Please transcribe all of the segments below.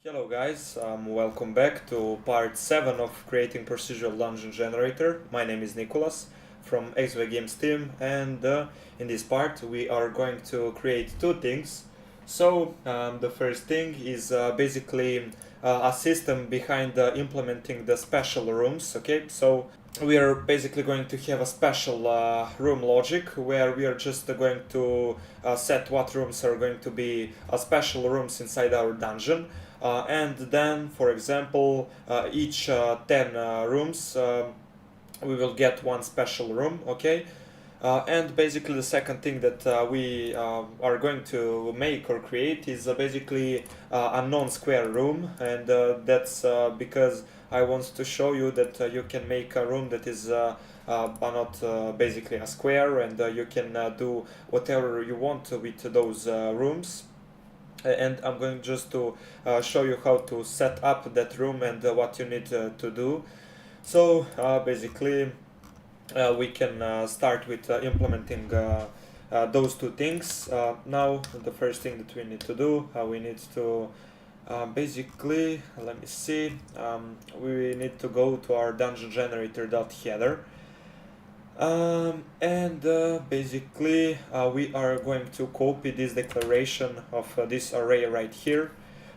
Hello guys, welcome back to part 7 of creating Procedural Dungeon Generator. My name is Nicholas from Exolvate Games team, and in this part we are going to create two things. The first thing is basically a system behind implementing the special rooms. Okay, so we are basically going to have a special room logic where we are just going to set what rooms are going to be special rooms inside our dungeon. And then, for example, each 10 rooms we will get one special room, okay? And basically the second thing that we are going to make or create is basically a non-square room, and that's because I want to show you that you can make a room that is not basically a square, and you can do whatever you want with those rooms. And I'm going just to show you how to set up that room and what you need to do. So basically we can start with implementing those two things. Now the first thing that we need to do, we need to basically, let me see, we need to go to our dungeon generator.header. Basically we are going to copy this declaration of this array right here.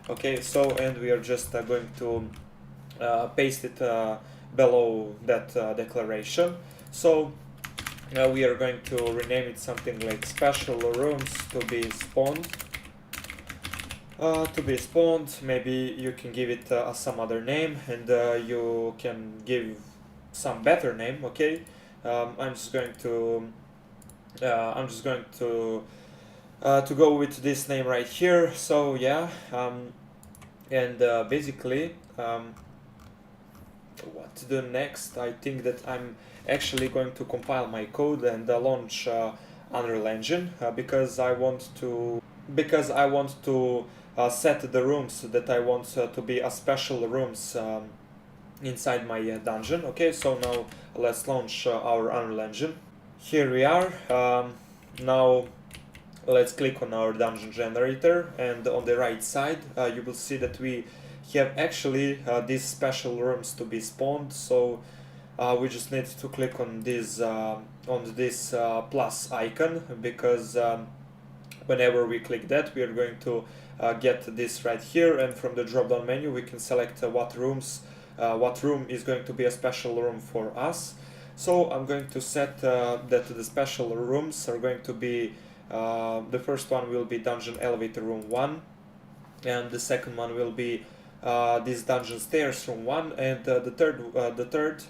Okay, so and we are just going to paste it below that declaration. So we are going to rename it something like special rooms to be spawned. Maybe you can give it some other name, and you can give some better name. Okay, I'm just going to go with this name right here. So yeah, basically what to do next? I think that I'm actually going to compile my code and launch Unreal Engine because I want to set the rooms that I want to be a special rooms inside my dungeon. Okay, so now let's launch our Unreal Engine. Here we are. Now let's click on our dungeon generator, and on the right side you will see that we have actually these special rooms to be spawned. So we just need to click on this plus icon, because whenever we click that, we are going to get this right here, and from the drop down menu we can select what room is going to be a special room for us. So I'm going to set that the special rooms are going to be, the first one will be Dungeon Elevator Room 1, and the second one will be this Dungeon Stairs Room 1, and the third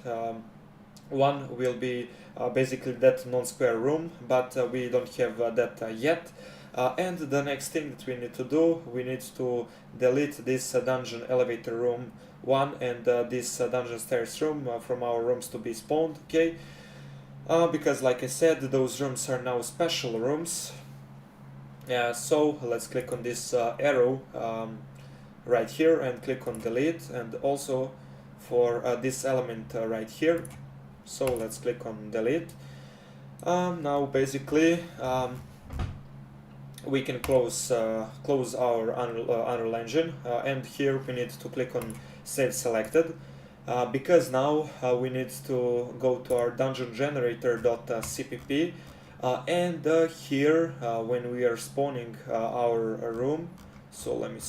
one will be basically that non-square room, but we don't have that yet. And the next thing that we need to do, we need to delete this Dungeon Elevator Room 1 and this Dungeon Stairs Room from our rooms to be spawned, okay? Because like I said, those rooms are now special rooms. So let's click on this arrow right here and click on delete, and also for this element right here. So let's click on delete. Now basically we can close our Unreal Engine, and here we need to click on save selected, because now we need to go to our dungeon generator.cpp, and here when we are spawning our room. So let me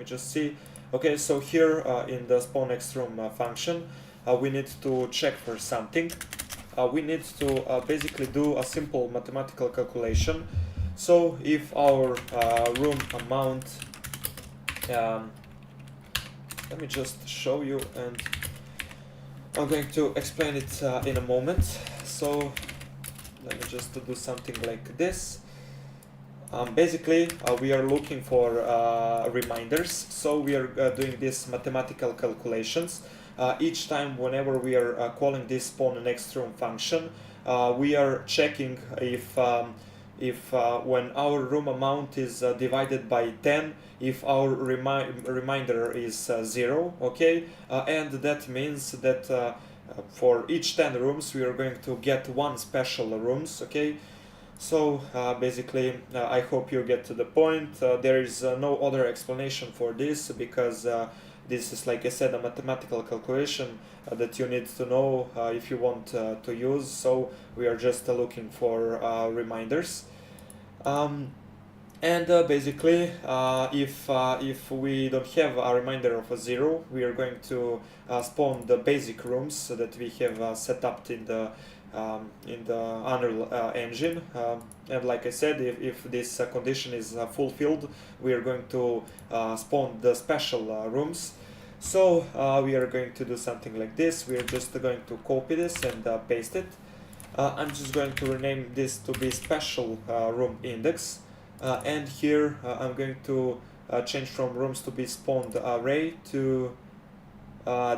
just see. Okay, so here in the spawn next room function, we need to check for something. We need to basically do a simple mathematical calculation. So if our room amount, let me just show you, and I'm going to explain it in a moment. So let me just do something like this. Basically we are looking for reminders, so we are doing these mathematical calculations each time whenever we are calling this spawn next room function. We are checking if when our room amount is divided by 10, if our reminder is 0, okay, and that means that for each 10 rooms we are going to get one special rooms, okay. So basically, I hope you get to the point. There is no other explanation for this because this is, like I said, a mathematical calculation that you need to know if you want to use. So we are just looking for reminders. And basically, if we don't have a reminder of a 0, we are going to spawn the basic rooms that we have set up in the Unreal Engine. And like I said, if this condition is fulfilled, we are going to spawn the special rooms. So we are going to do something like this. We are just going to copy this and paste it. I'm just going to rename this to be special room index. And here I'm going to change from rooms to be spawned array to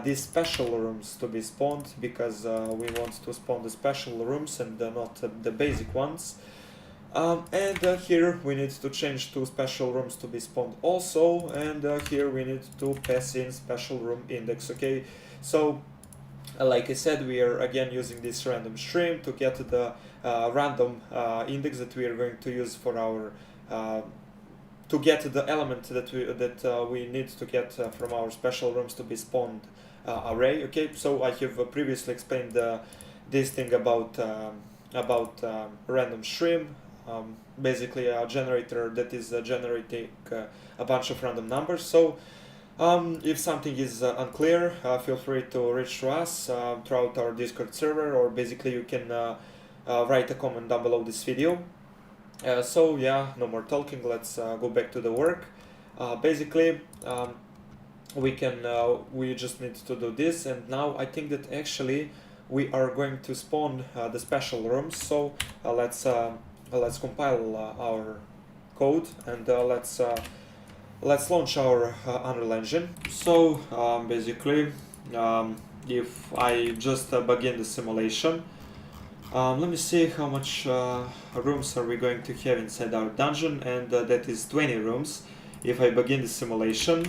these special rooms to be spawned, because we want to spawn the special rooms and not the basic ones. And here we need to change to special rooms to be spawned also, and here we need to pass in special room index. Okay, so like I said, we are again using this random stream to get the random index that we are going to use for our to get the element that we need to get from our special rooms to be spawned array. Okay, so I have previously explained this thing about random stream. Basically a generator that is generating a bunch of random numbers. So if something is unclear, feel free to reach to us throughout our Discord server, or basically you can write a comment down below this video. So yeah, no more talking, let's go back to the work. Basically, we just need to do this, and now I think that actually we are going to spawn the special rooms. So let's compile our code, and let's launch our Unreal Engine. So basically, if I just begin the simulation, let me see how much rooms are we going to have inside our dungeon, and that is 20 rooms. If I begin the simulation,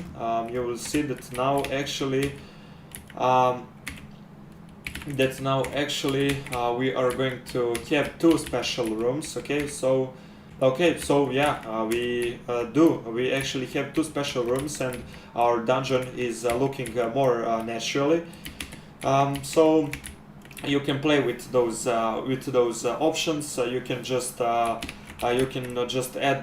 you will see that now actually we are going to have 2 special rooms. Okay, so yeah, we actually have 2 special rooms, and our dungeon is looking more naturally. So you can play with those options. You can just add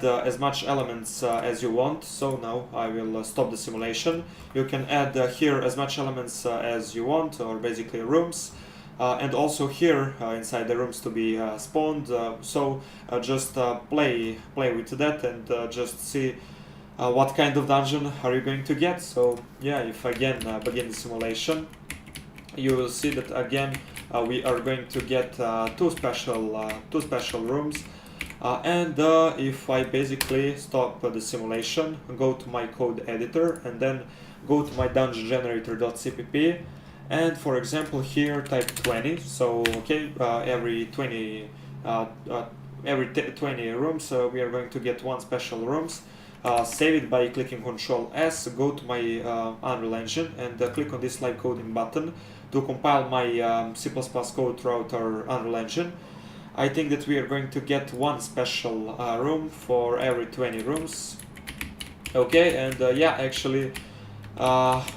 as much elements as you want. So now I will stop the simulation. You can add here as much elements as you want, or basically rooms, and also here inside the rooms to be spawned. So just play with that and just see what kind of dungeon are you going to get. So yeah, if again begin the simulation, you will see that again we are going to get two special rooms, and if I basically stop the simulation, go to my code editor, and then go to my dungeon generator.cpp, and for example here type 20. So okay, every 20 rooms we are going to get 1 special rooms. Save it by clicking Ctrl S, go to my Unreal Engine, and click on this live coding button to compile my C++ code throughout our Unreal Engine. I think that we are going to get 1 special room for every 20 rooms. Okay, and yeah, actually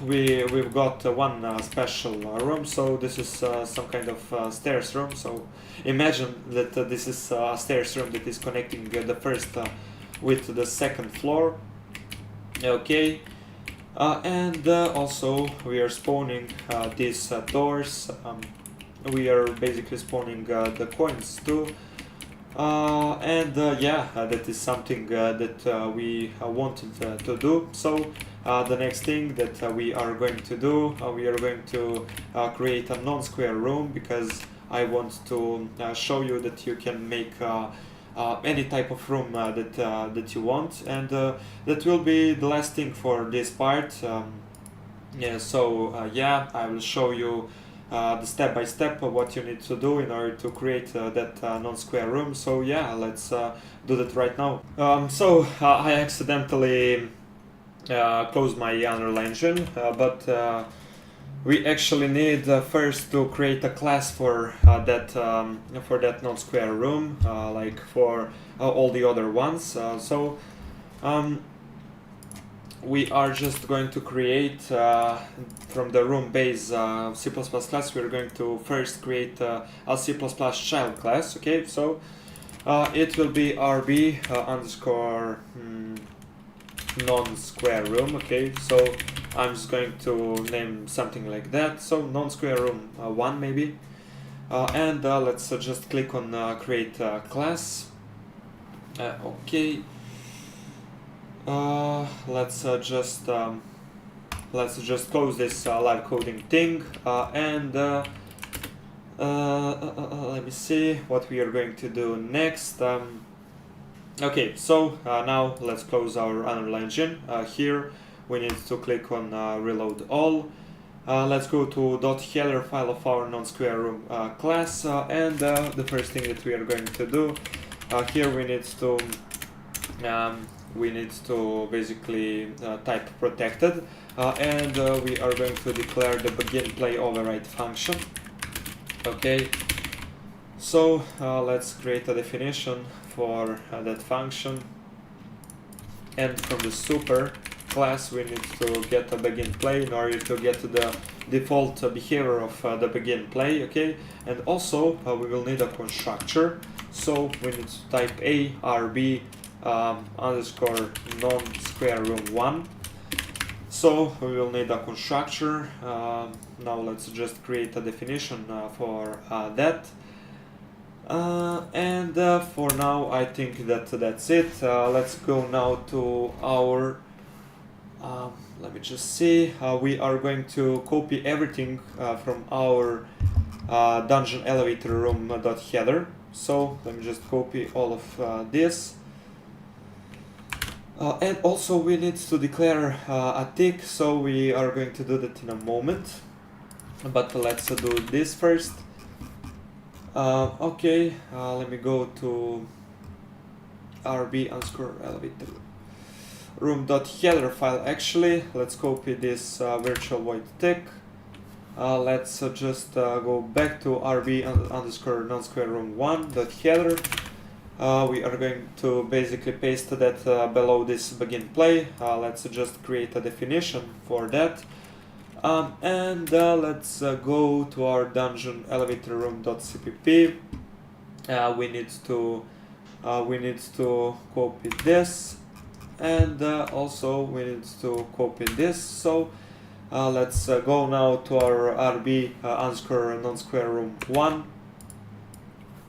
we've got 1 special room. So this is some kind of stairs room. So imagine that this is a stairs room that is connecting the first with the second floor. Okay, and also we are spawning these doors. We are basically spawning the coins too, and yeah, that is something that we wanted to do. So the next thing that we are going to do, we are going to create a non-square room, because I want to show you that you can make any type of room that you want, and that will be the last thing for this part. Yeah, so yeah, I will show you the step by step of what you need to do in order to create that non-square room. So yeah, let's do that right now. So I accidentally closed my Unreal Engine, but we actually need first to create a class for that non-square room, like for all the other ones. Um, we are just going to create from the room base C++ class. We're going to first create a C++ child class. Okay, so it will be rb underscore non-square room. Okay, so I'm just going to name something like that. So non-square room 1 maybe, and let's just click on create class. Okay, let's just close this live coding thing and let me see what we are going to do next. Okay, so now let's close our Unreal Engine. Here we need to click on reload all. Let's go to .header file of our non-square room class, and the first thing that we are going to do here we need to basically type protected, and we are going to declare the begin play override function. Okay, so let's create a definition for that function, and from the super class we need to get a begin play in order to get the default behavior of the begin play. Okay, and also we will need a constructor, so we need to type arb underscore non-square room 1. So we will need a constructor. Now let's just create a definition for that. And for now I think that that's it. Let's go now to our let me just see. We are going to copy everything from our dungeon elevator room .header. So let me just copy all of this. And also we need to declare a tick, so we are going to do that in a moment. But let's do this first. Okay, let me go to rb underscore elevator room.header file. Actually, let's copy this virtual void tick. Let's just go back to rb underscore non-square room 1.header. We are going to basically paste that below this begin play. Let's just create a definition for that. And let's go to our dungeon elevator room.cpp. We need to copy this, and also we need to copy this. So let's go now to our rb underscore non-square room 1.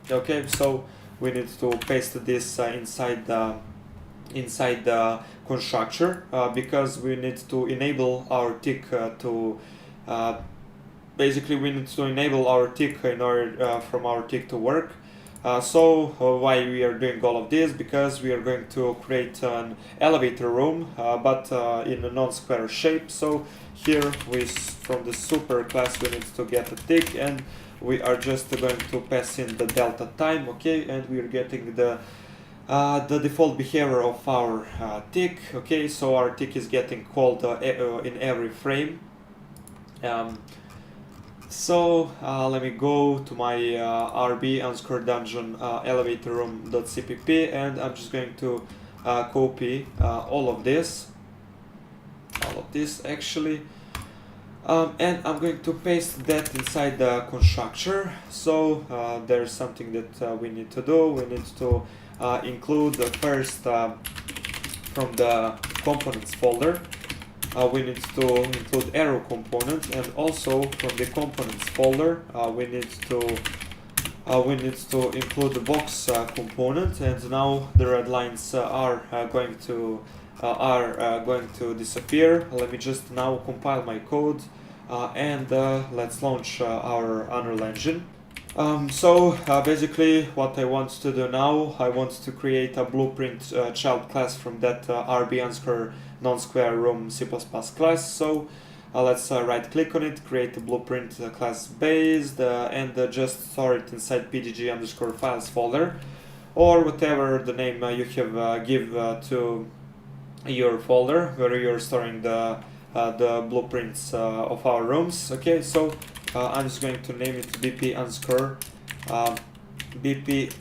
Okay, so we need to paste this inside the constructor, because we need to enable our tick basically we need to enable our tick in order from our tick to work. So why we are doing all of this? Because we are going to create an elevator room, but in a non-square shape. So here from the super class we need to get a tick, and we are just going to pass in the delta time. Okay, and we are getting the default behavior of our tick. Okay, so our tick is getting called in every frame. So let me go to my rb underscore dungeon elevator room.cpp, and I'm just going to copy all of this actually, and I'm going to paste that inside the constructor. So there's something that we need to do. We need to include the first from the components folder. We need to include arrow component, and also from the components folder we need to include the box component. And now the red lines are going to disappear. Let me just now compile my code, and let's launch our Unreal Engine. So basically what I want to do now, I want to create a blueprint child class from that rb underscore non-square room C++ class. So let's right click on it, create a blueprint class based, and just store it inside pdg underscore files folder, or whatever the name you have give to your folder where you're storing the the blueprints of our rooms. Okay, so I'm just going to name it BP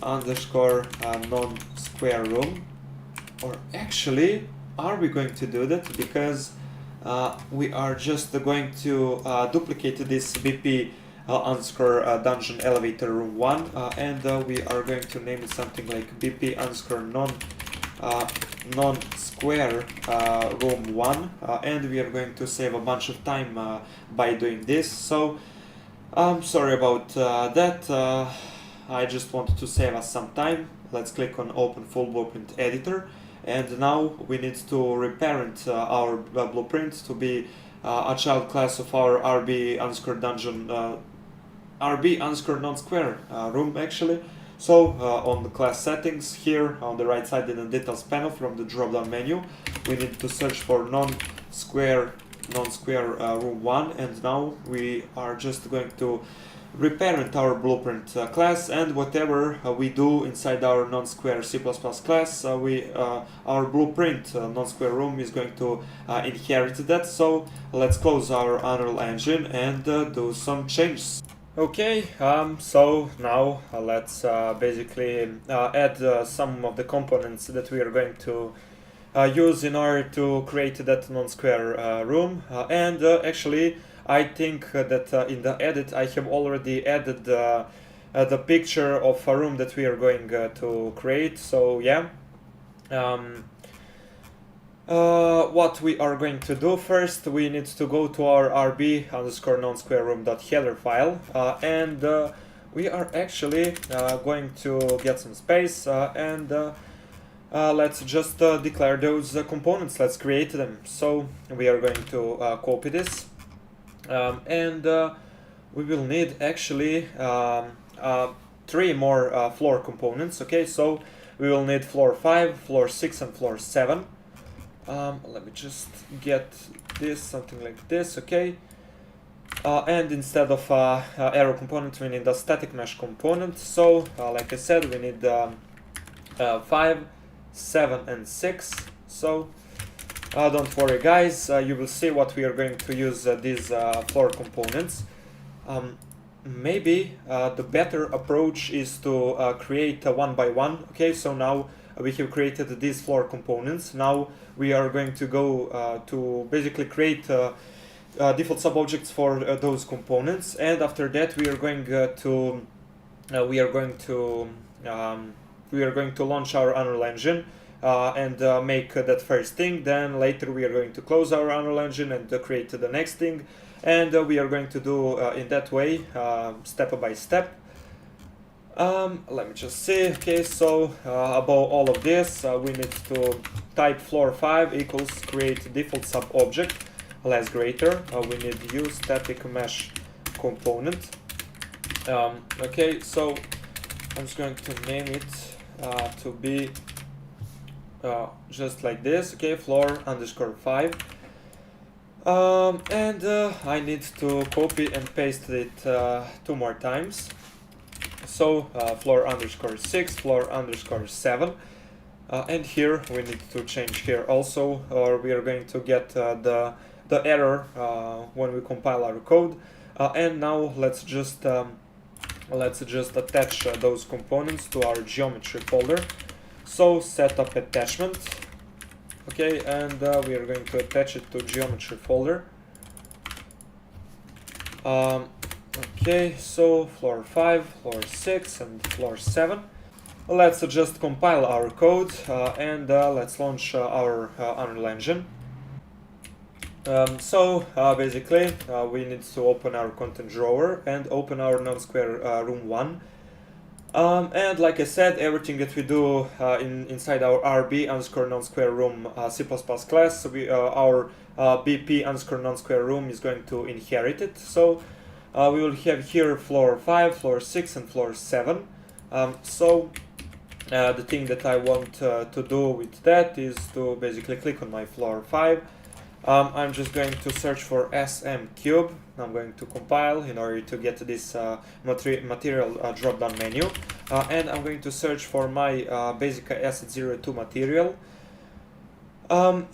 underscore non-square room. Or actually, are we going to do that? Because we are just going to duplicate this BP underscore dungeon elevator room 1 and we are going to name it something like BP underscore non-square room 1 and we are going to save a bunch of time by doing this. So I'm sorry about that. I just wanted to save us some time. Let's click on open full blueprint editor, and now we need to reparent our blueprint to be a child class of our RB underscore dungeon RB underscore non-square room actually. So on the class settings here on the right side in the details panel from the drop down menu, we need to search for non-square room 1, and now we are just going to reparent our blueprint class, and whatever we do inside our non-square C++ class, our blueprint non-square room is going to inherit that. So let's close our Unreal Engine and do some changes. Okay, so now let's basically add some of the components that we are going to use in order to create that non-square room, and actually I think that in the edit I have already added the picture of a room that we are going to create. So yeah, what we are going to do first, we need to go to our rb underscore non-square room.header file, and we are actually going to get some space and let's just declare those components. Let's create them. So we are going to copy this, and we will need actually 3 more floor components. Okay, so we will need floor 5, floor 6, and floor 7. Let me just get this, something like this. Okay, and instead of arrow component, we need a static mesh component. So like I said, we need 5, 7, and 6. So don't worry guys, you will see what we are going to use these floor components. Maybe the better approach is to create one by one. Okay, so now we have created these floor components. Now we are going to go to basically create default sub-objects for those components, and after that we are going to launch our Unreal Engine and make that first thing. Then later we are going to close our Unreal Engine and create the next thing, and we are going to do in that way, step by step. Let me just see. Okay, so above all of this, we need to type floor 5 equals create default sub object less greater. We need use static mesh component. Okay, so I'm just going to name it to be just like this. Okay, floor underscore 5. And I need to copy and paste it 2 more times. So floor underscore 6, floor underscore 7, and here we need to change here also, or we are going to get the error when we compile our code. And now let's just attach those components to our geometry folder. So setup attachment. Okay, and we are going to attach it to geometry folder. Okay, so floor 5, floor 6, and floor 7. Let's just compile our code and let's launch our Unreal Engine. So basically we need to open our content drawer and open our non-square room 1. And like I said, everything that we do inside our RB underscore non-square room C++ class, our BP underscore non-square room is going to inherit it. So we will have here floor 5, floor 6, and floor 7. So the thing that I want to do with that is to basically click on my floor 5. I'm just going to search for SM cube. I'm going to compile in order to get this material drop-down menu, and I'm going to search for my basic asset 02 material. I'm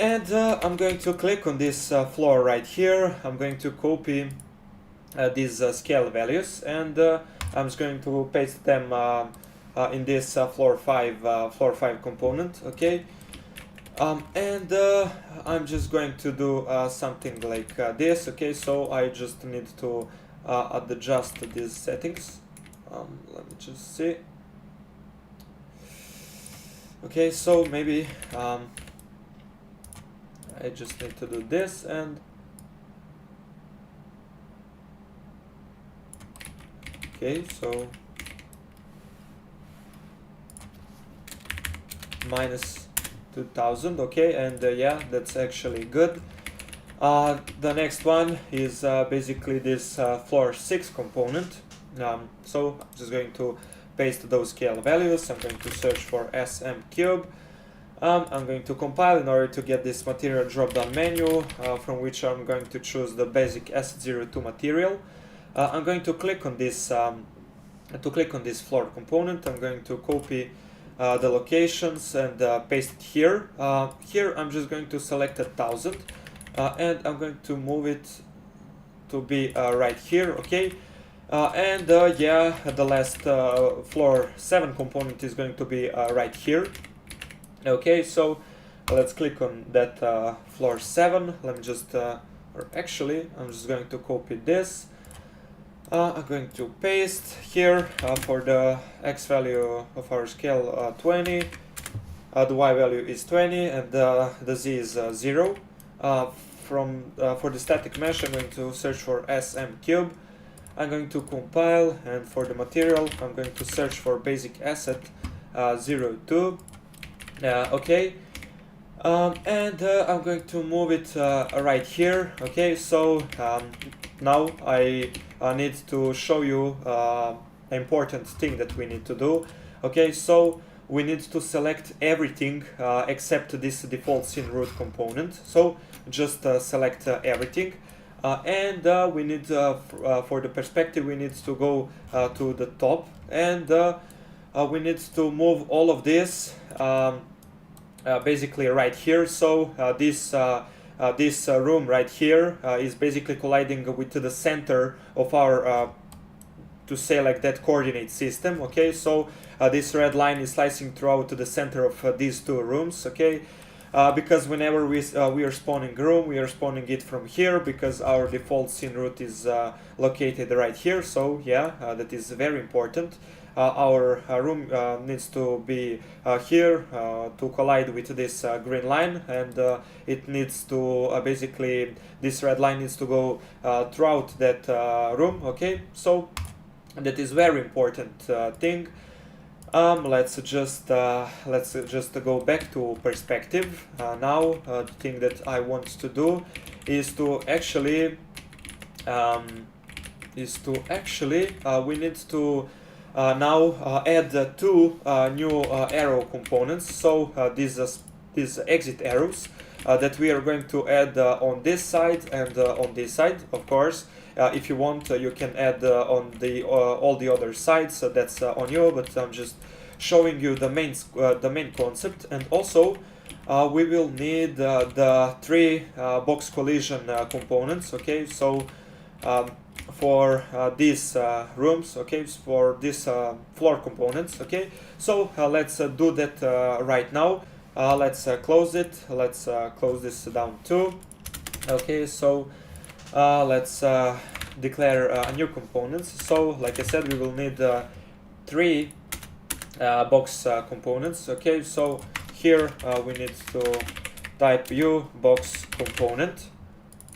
going to click on this floor right here. I'm going to copy these scale values, and I'm just going to paste them in this floor 5 component. Okay, I'm just going to do something like this. Okay, so I just need to adjust these settings. Let me just see. Okay, so maybe I just need to do this, and okay, so minus 2000. Okay, and yeah, that's actually good. The next one is basically this floor 6 component. So I'm just going to paste those scale values. I'm going to search for SM cube. I'm going to compile in order to get this material drop-down menu, from which I'm going to choose the basic S02 material. I'm going to click on this floor component. I'm going to copy the locations and paste it here. Here I'm just going to select 1000, and I'm going to move it to be right here. Okay. Yeah, the last floor 7 component is going to be right here. Okay, so let's click on that floor 7. Let me just, or actually, I'm just going to copy this. I'm going to paste here for the X value of our scale 20. The Y value is 20, and the Z is 0. For the static mesh, I'm going to search for SM cube. I'm going to compile, and for the material, I'm going to search for basic asset 02. Okay, and I'm going to move it right here. Okay, so now I need to show you an important thing that we need to do. Okay, so we need to select everything except this default scene root component. So just select everything. And we need, for the perspective, we need to go to the top, and we need to move all of this basically right here. So this room right here is basically colliding with the center of our, to say like that, coordinate system. Okay, so this red line is slicing throughout to the center of these two rooms. Okay. Because whenever we are spawning room, we are spawning it from here, because our default scene root is located right here. So yeah, that is very important. Our room needs to be here to collide with this green line, and it needs to basically, this red line needs to go throughout that room. Okay, so that is very important thing. Let's just go back to perspective. Now the thing that I want to do is to actually we need to now add two new arrow components. So these exit arrows that we are going to add on this side and on this side, of course. If you want, you can add on the all the other sides. So that's on you, but I'm just showing you the main concept. And also, we will need the 3 box collision components. Okay, so for these rooms, okay, for these floor components. Okay, so let's do that right now. Let's close it. Let's close this down too. Okay, so let's declare new components. So like I said, we will need 3 box components. Okay, so here we need to type u box component,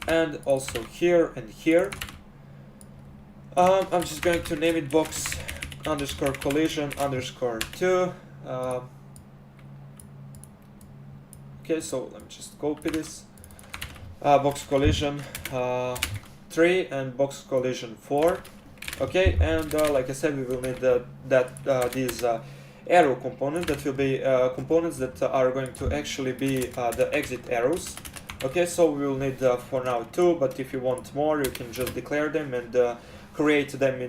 and also here and here. I'm just going to name it box underscore collision underscore 2. Okay, so let me just copy this. Box collision 3 and box collision 4. Okay, and like I said, we will need these arrow components that will be components that are going to actually be the exit arrows. Okay, so we will need for now 2, but if you want more, you can just declare them and create them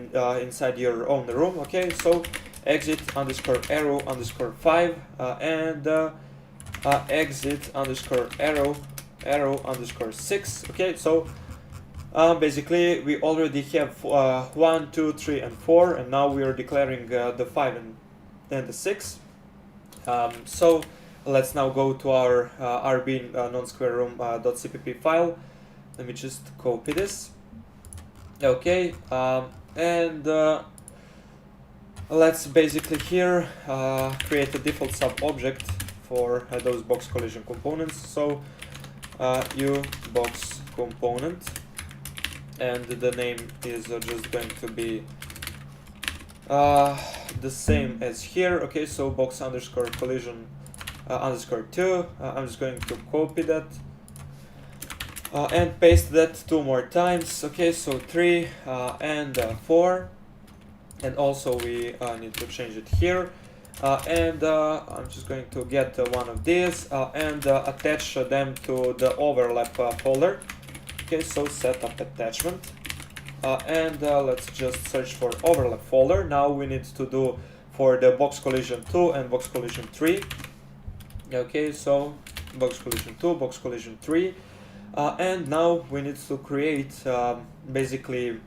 inside your own room. Okay, so exit underscore arrow underscore 5, and exit underscore arrow underscore 6. Okay, so basically we already have 1, 2, 3, and 4, and now we are declaring the 5 and the 6. So let's now go to our rb non-square room .cpp file. Let me just copy this. Okay, and let's basically here create a default sub-object for those box collision components. So box component, and the name is just going to be the same as here. Okay, so box underscore collision underscore 2. I'm just going to copy that and paste that 2 more times. Okay, so 3 and 4, and also we need to change it here. And I'm just going to get one of these and attach them to the overlap folder. Okay, so set up attachment. And let's just search for overlap folder. Now we need to do for the box collision 2 and box collision 3. Okay, so box collision 2, box collision 3. And now we need to create basically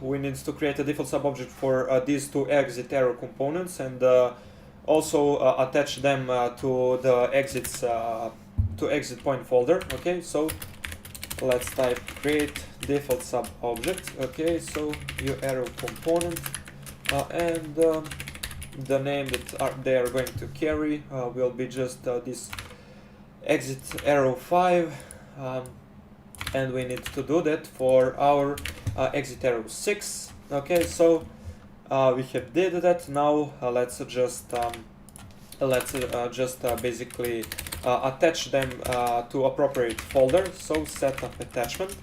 we need to create a default subobject for these 2 exit arrow components, and also attach them to the exit point folder. Okay, so let's type create default subobject. Okay, so arrow component, and the name that they are going to carry will be just this exit arrow 5, and we need to do that for our exit arrow 6. Okay, so we have did that. Now let's just basically attach them to appropriate folder. So set up attachment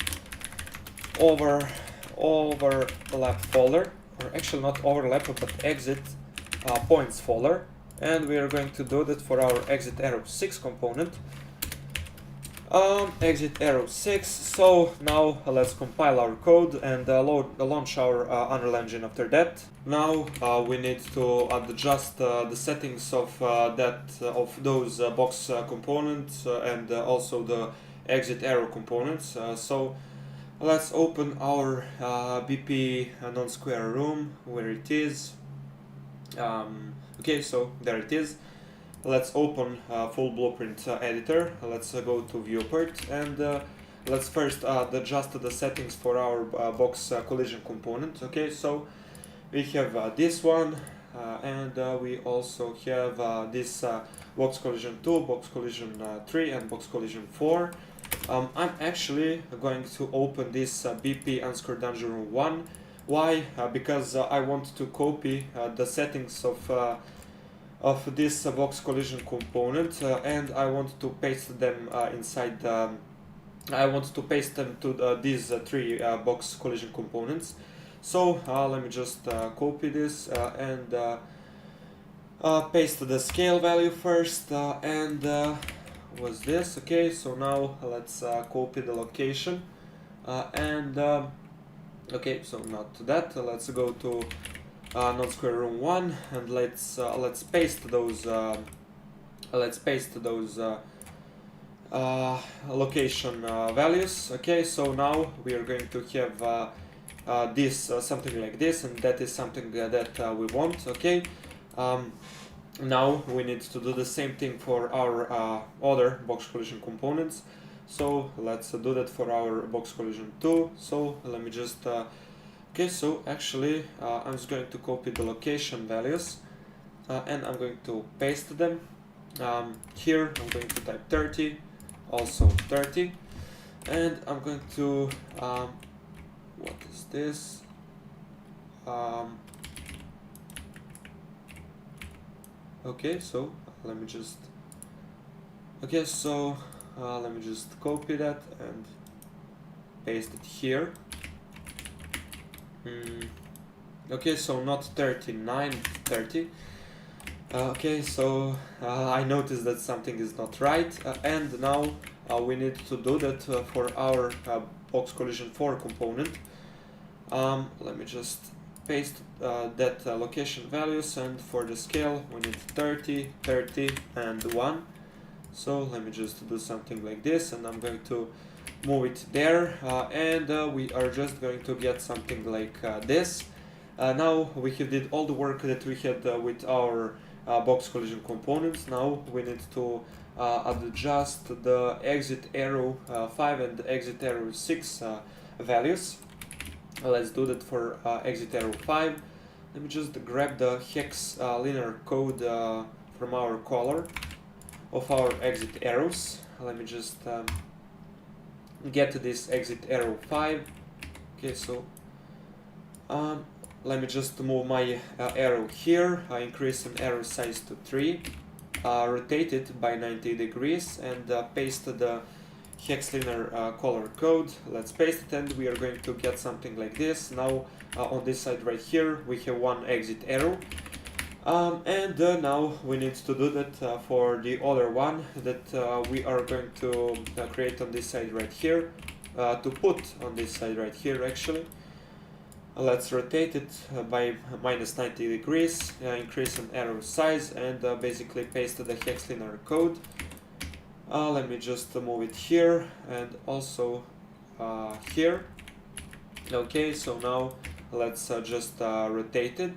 overlap folder, or actually not overlap but exit points folder, and we are going to do that for our exit arrow 6 component. Exit arrow 6. So now let's compile our code and launch our Unreal Engine after that. Now we need to adjust the settings of those box components and also the exit arrow components. So let's open our BP non-square room where it is. Okay, so there it is. Let's open full blueprint editor. Let's go to viewport, and let's first adjust the settings for our box collision component. Okay, so we have this one, and we also have this box collision 2, box collision 3, and box collision 4. I'm actually going to open this BP underscore dungeon room 1. Why? Because I want to copy the settings of this box collision component, and I want to paste them inside. I want to paste them to these 3 box collision components. So let me just copy this and paste the scale value first, and was this. Okay, so now let's copy the location, and okay, so not that. Let's go to non-square room 1, and let's paste those location values. Okay, so now we are going to have this something like this, and that is something that we want. Okay, now we need to do the same thing for our other box collision components. So let's do that for our box collision 2. So let me just okay, so actually I'm just going to copy the location values and I'm going to paste them. Here I'm going to type 30, also 30, and I'm going to what is this? Okay, so let me just let me just copy that and paste it here. Okay, so not 39, 30. Okay, so I noticed that something is not right, and now we need to do that for our box collision 4 component. Let me just paste that location values, and for the scale we need 30, 30 and 1. So let me just do something like this, and I'm going to move it there, and we are just going to get something like this. Now we have did all the work that we had with our box collision components. Now we need to adjust the exit arrow 5 and exit arrow 6 values. Let's do that for exit arrow 5. Let me just grab the hex linear code from our color of our exit arrows. Let me just get this exit arrow 5. Okay, so let me just move my arrow here, increase an arrow size to 3, rotate it by 90 degrees, and paste the hex linear color code. Let's paste it, and we are going to get something like this. Now on this side right here we have one exit arrow, and now we need to do that for the other one that we are going to create on this side right here, to put on this side right here actually. Let's rotate it by minus 90 degrees, increase an arrow size, and basically paste the hex linear code. Let me just move it here and also here. Okay, so now let's just rotate it,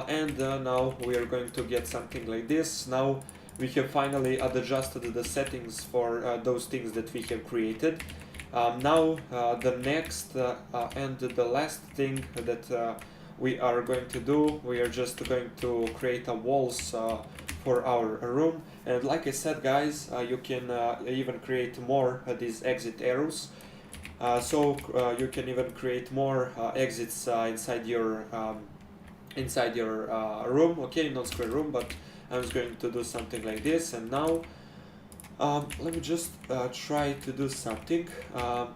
and now we are going to get something like this. Now we have finally adjusted the settings for those things that we have created. Now the next and the last thing that we are going to do, we are just going to create a walls for our room. And like I said, guys, you can even create more these exit arrows. So you can even create more exits inside your room. Okay, not square room, but I'm just going to do something like this. And now let me just try to do something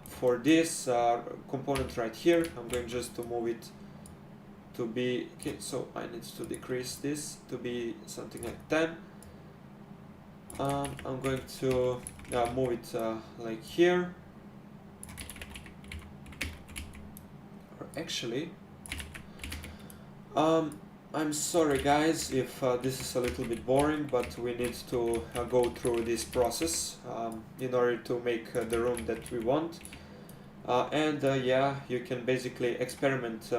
for this component right here. I'm going just to move it to be, okay, so I need to decrease this to be something like 10. I'm going to move it like here, or actually I'm sorry guys if this is a little bit boring, but we need to go through this process in order to make the room that we want. And yeah, you can basically experiment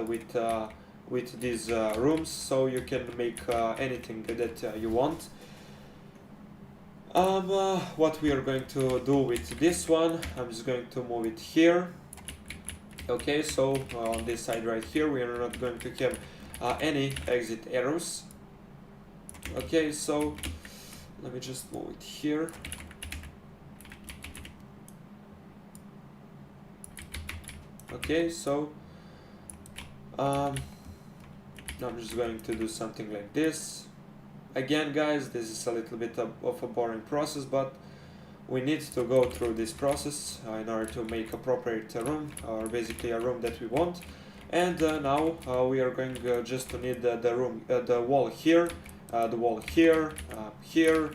with these rooms, so you can make anything that you want. What we are going to do with this one, I'm just going to move it here. Okay, so on this side right here we are not going to have any exit arrows. Okay, so let me just move it here. Okay, so I'm just going to do something like this. Again guys, this is a little bit of a boring process, but we need to go through this process in order to make a appropriate room, or basically a room that we want. And now we are going just to need the wall here, the wall here, here,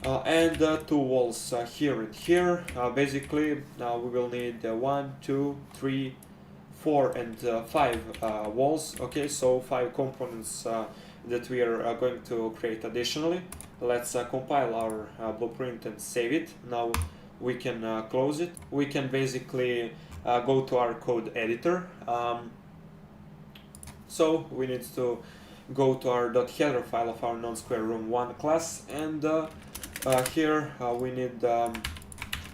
and 2 walls here and here. Basically, now we will need 1, 2, 3, 4, and 5 walls. Okay, so 5 components that we are going to create additionally. Let's compile our blueprint and save it. Now we can close it. We can basically go to our code editor. So we need to go to our .header file of our non-square room 1 class, and here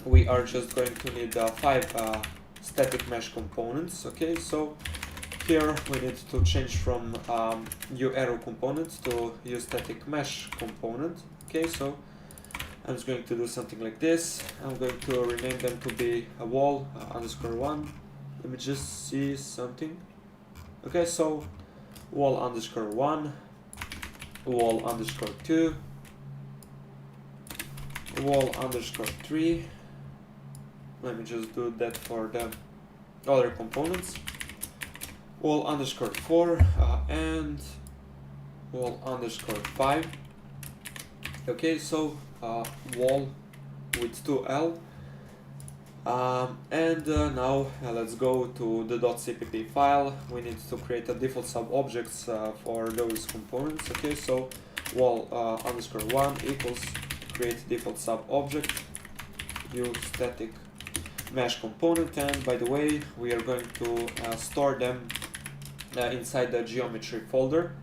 we are just going to need 5 static mesh components. Okay, so here we need to change from uArrow component to uStaticMesh component. Okay, so I'm just going to do something like this. I'm going to rename them to be a wall _1. Let me just see something. Okay, so wall _1, wall _2, wall _3. Let me just do that for the other components. Wall _4 and wall _5. Okay, so wall with 2L. Now let's go to the .cpp file. We need to create a default sub-objects for those components. Okay, so wall _1 equals create default sub-object, view static mesh component, and by the way, we are going to store them inside the geometry folder.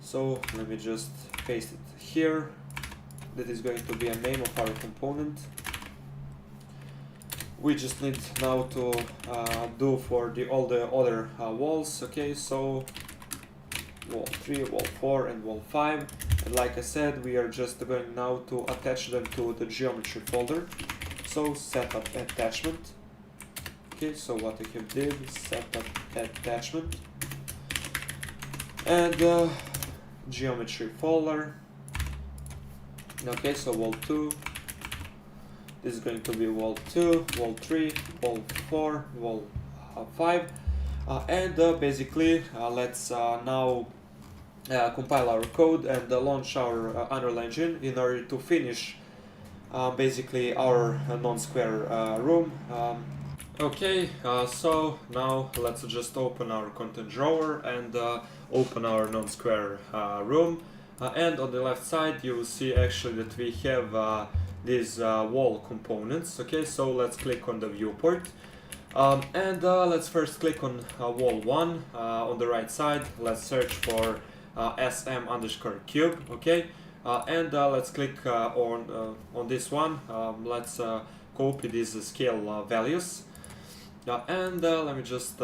So let me just paste it here. That is going to be a name of our component. We just need now to do for all the other walls. Okay, so wall 3, wall 4, and wall 5. And like I said, we are just going now to attach them to the geometry folder. So setup attachment. Okay, so what I have did is setup attachment and geometry folder. Okay, so wall 2. This is going to be wall 2, wall 3, wall 4, wall 5, basically let's now compile our code and launch our Unreal Engine in order to finish basically our non-square room. Okay, so now let's just open our content drawer and open our non-square room, and on the left side you will see actually that we have these wall components. Okay, so let's click on the viewport, let's first click on wall 1 on the right side. Let's search for sm_cube. Okay, let's click on this one. Let's copy these scale values, let me just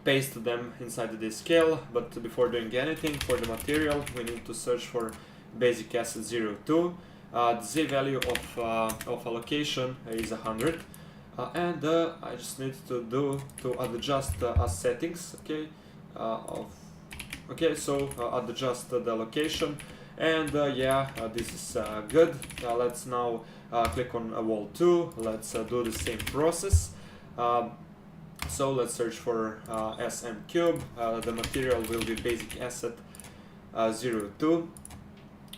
paste them inside this scale. But before doing anything, for the material we need to search for basic asset 02. The z value of allocation is 100, I just need to adjust settings. Okay, so adjust the allocation, and this is good. Let's now click on wall 2. Let's do the same process. So let's search for sm cube. The material will be basic asset 02.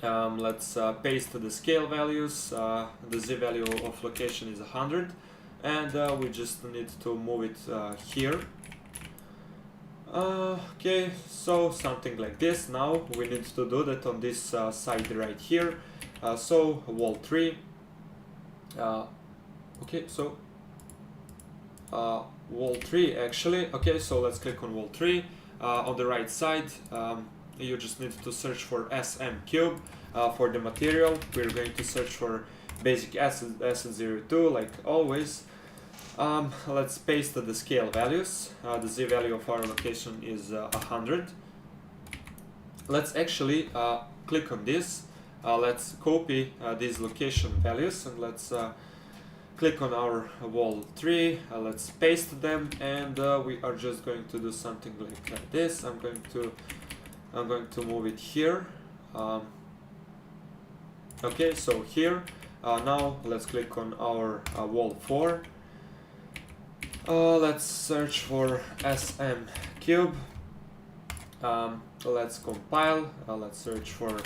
Let's paste the scale values. The z value of location is 100, and we just need to move it here. Okay, so something like this. Now we need to do that on this side right here. So wall 3. Okay, so wall 3 actually. Okay, so let's click on wall 3. On the right side, you just need to search for sm cube. For the material, we're going to search for basic asset 02 like always. Let's paste the scale values. The z value of our location is 100. Let's actually click on this. Let's copy these location values, and let's click on our wall 3. Let's paste them, and we are just going to do something like this. I'm going to move it here. Okay, so here now let's click on our wall 4. Let's search for sm cube. Let's compile. Let's search for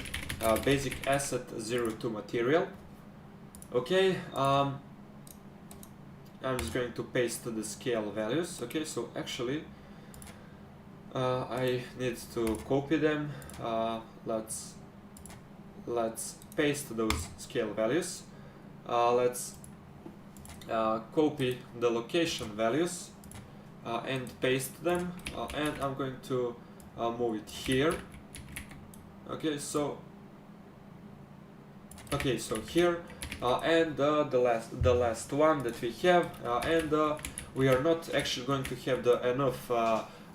basic asset 02 material. Okay, I'm just going to paste the scale values. Okay, so actually I need to copy them. Let's paste those scale values. Let's copy the location values and paste them, and I'm going to move it here. Okay, so here, and the last one that we have, and we are not actually going to have enough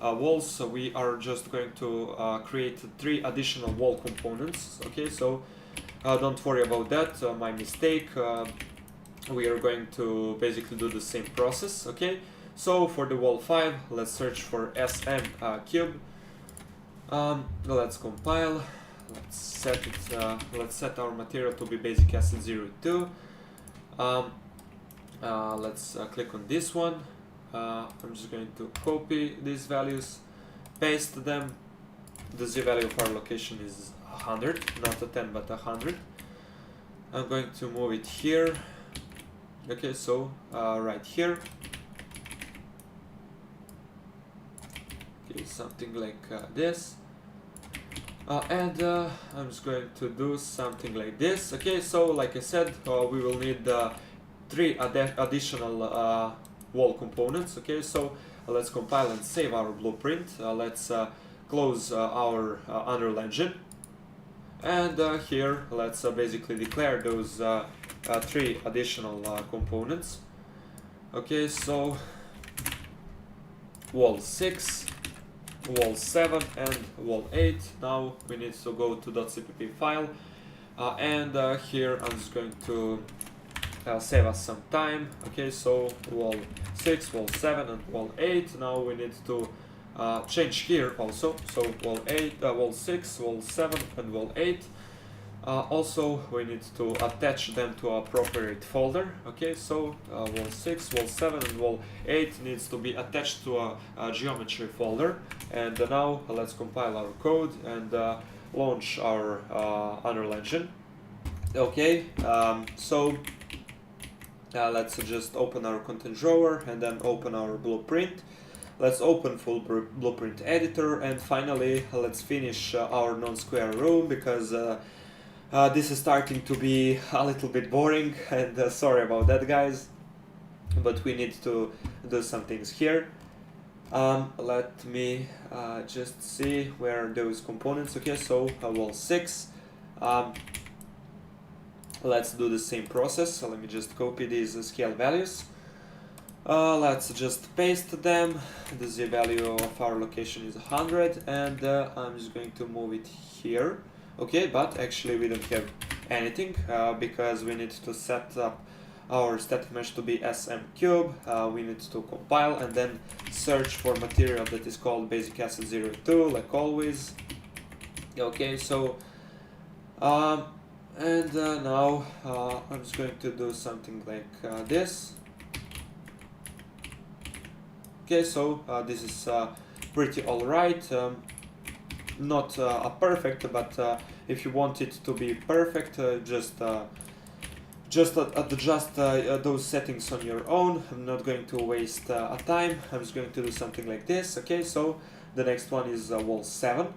walls, so we are just going to create 3 additional wall components. Okay, so don't worry about that, my mistake. We are going to basically do the same process. Okay, so for the wall 5, let's search for sm cube. Let's compile. Let's set our material to be basic asset 02. Let's click on this one. I'm just going to copy these values, paste them. The z value of our location is 100, not a 10 but 100. I'm going to move it here. Okay, so right here. Okay, something like this. And I'm just going to do something like this. Okay, so like I said, we will need 3 additional wall components. Okay, so let's compile and save our blueprint. Let's close our Unreal Engine. And here let's basically declare those 3 additional components. Okay, so wall 6, wall 7 and wall 8. Now we need to go to .cpp file and here I'm just going to save us some time. Okay, so wall 6, wall 7 and wall 8. Now we need to change here also, so wall 8, wall 6, wall 7 and wall 8. Also we need to attach them to appropriate folder. Okay, so wall 6, wall 7 and wall 8 needs to be attached to a geometry folder. And now let's compile our code and launch our Unreal Engine. Okay, so let's just open our content drawer and then open our blueprint. Let's open full blueprint editor, and finally let's finish our non-square room, because this is starting to be a little bit boring, and sorry about that, guys, but we need to do some things here. Let me just see where those components. Okay, so wall 6. Let's do the same process. So let me just copy these scale values. Let's just paste them. The z value of our location is 100, and I'm just going to move it here. Okay, but actually we don't have anything because we need to set up our static mesh to be SM cube. We need to compile and then search for material that is called basic asset 02, like always. Okay, so and now I'm just going to do something like this. Okay, so this is pretty alright. Not a perfect, but if you want it to be perfect, just adjust those settings on your own. I'm not going to waste a time. I'm just going to do something like this. Okay, so the next one is wall 7.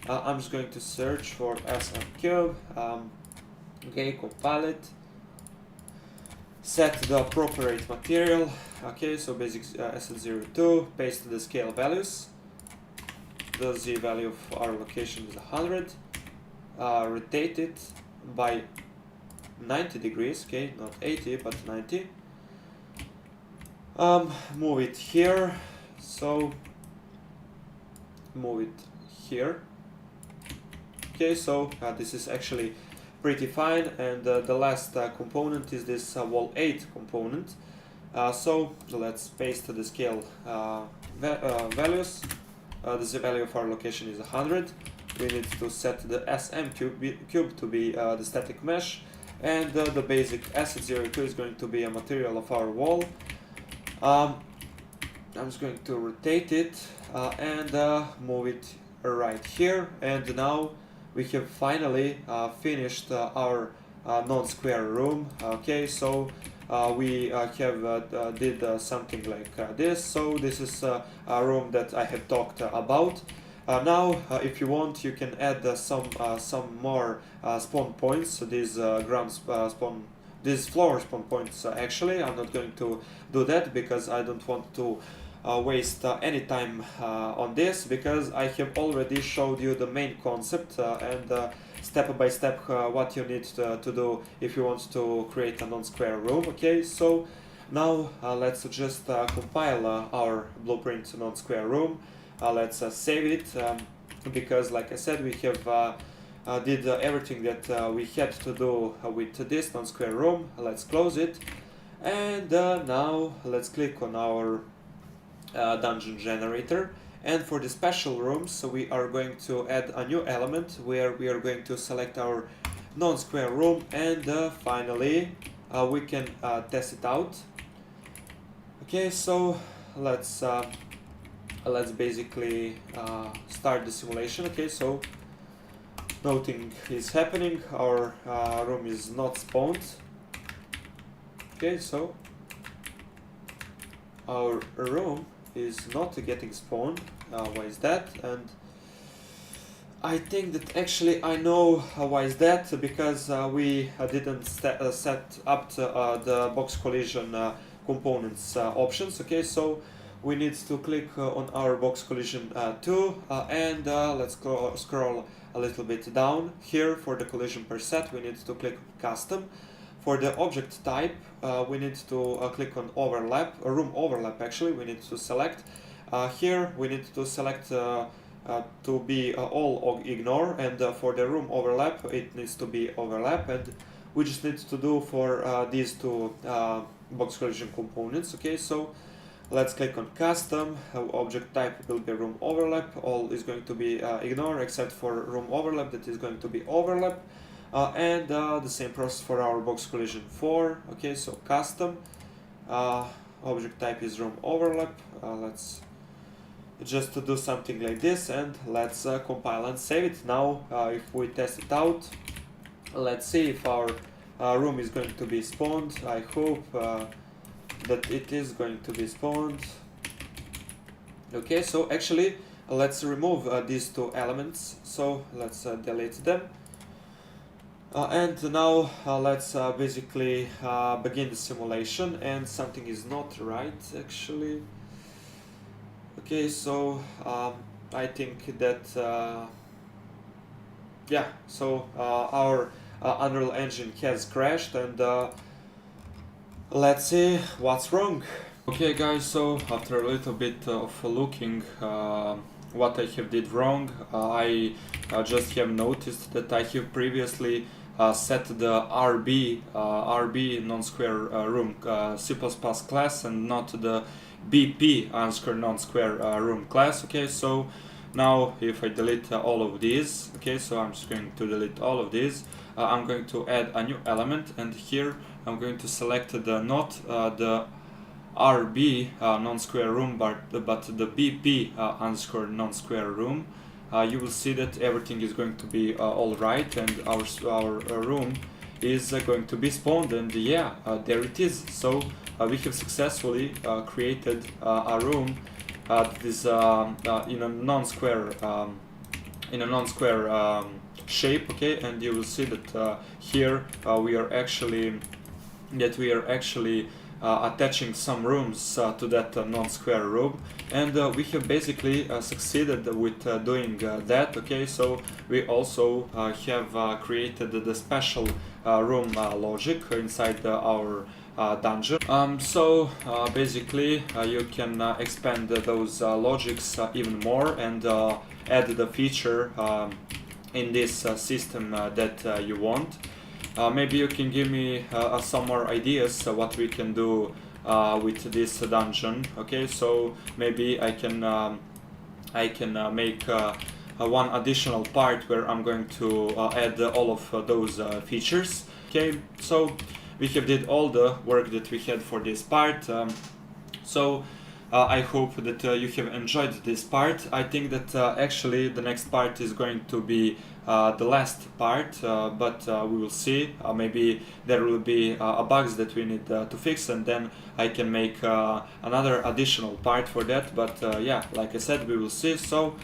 I'm just going to search for SM cube. Okay, compile it. Set the appropriate material. Okay, so basic asset 02. Paste the scale values. The z value of our location is 100. Rotate it by 90 degrees. Okay, not 80 but 90. Move it here. So move it here. Okay, so this is actually pretty fine, and the last component is this wall 8 component. So let's paste the scale values. The z value of our location is 100. We need to set the SM cube to be the static mesh, and the basic asset 02 is going to be a material of our wall. I'm just going to rotate it and move it right here, and now we have finally finished our non-square room. Okay, so we have did something like this. So this is a room that I have talked about. Now, if you want, you can add some more spawn points. So these these floor spawn points. Actually, I'm not going to do that because I don't want to waste any time on this, because I have already showed you the main concept and step by step what you need to do if you want to create a non-square room. Okay, so now let's just compile our blueprint non-square room. Let's save it because, like I said, we have did everything that we had to do with this non-square room. Let's close it, and now let's click on our dungeon generator, and for the special rooms we are going to add a new element where we are going to select our non-square room, and finally we can test it out. Okay, so let's basically start the simulation. Okay, so nothing is happening, our room is not spawned. Okay, so our room is not getting spawned. Why is that? And I think that actually I know why is that, because we didn't set up the box collision components options. Okay, so we need to click on our box collision 2 and let's scroll a little bit down. Here for the collision per set we need to click custom. For the object type we need to click on overlap, room overlap actually, we need to select. Here we need to select to be all ignore, and for the room overlap it needs to be overlap, and we just need to do for these two box collision components. Okay, so let's click on custom. Object type will be room overlap, all is going to be ignore except for room overlap, that is going to be overlap. And the same process for our box collision 4. Okay, so custom, object type is room overlap. Let's just to do something like this, and let's compile and save it. Now if we test it out, let's see if our room is going to be spawned. I hope that it is going to be spawned. Okay, so actually let's remove these two elements, so let's delete them. And now let's basically begin the simulation, and something is not right actually. Okay, so I think that yeah, so our Unreal Engine has crashed, and let's see what's wrong. Okay guys, so after a little bit of looking what I have did wrong, I just have noticed that I have previously set the RB non-square room C++ class, and not the BP non-square room class. Okay, so now if I delete all of these, okay, so I'm just going to delete all of these. I'm going to add a new element, and here I'm going to select the not the RB non-square room, but the BP underscore non-square room. You will see that everything is going to be all right, and our room is going to be spawned, and yeah, there it is. So we have successfully created a room that is in a non-square shape. Okay, and you will see that here we are actually attaching some rooms to that non-square room, and we have basically succeeded with doing that. Okay, so we also have created the special room logic inside our dungeon. So basically you can expand those logics even more, and add the feature in this system that you want. Maybe you can give me some more ideas what we can do with this dungeon. Okay, so maybe I can make one additional part where I'm going to add all of those features. Okay, so we have did all the work that we had for this part. So I hope that you have enjoyed this part. I think that actually the next part is going to be the last part, but we will see. Maybe there will be bugs that we need to fix, and then I can make another additional part for that. But yeah, like I said, we will see. So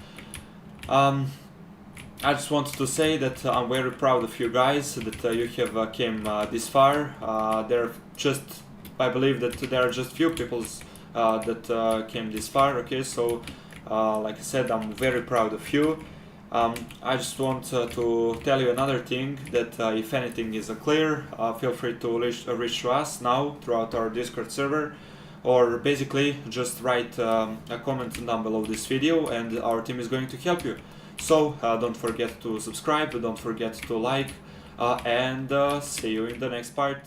I just wanted to say that I'm very proud of you guys, that you have came this far. I believe that there are just few people that came this far. Okay, so like I said, I'm very proud of you. I just want to tell you another thing, that if anything is clear, feel free to reach to us now throughout our Discord server, or basically just write a comment down below this video, and our team is going to help you. So don't forget to subscribe, don't forget to like, and see you in the next part.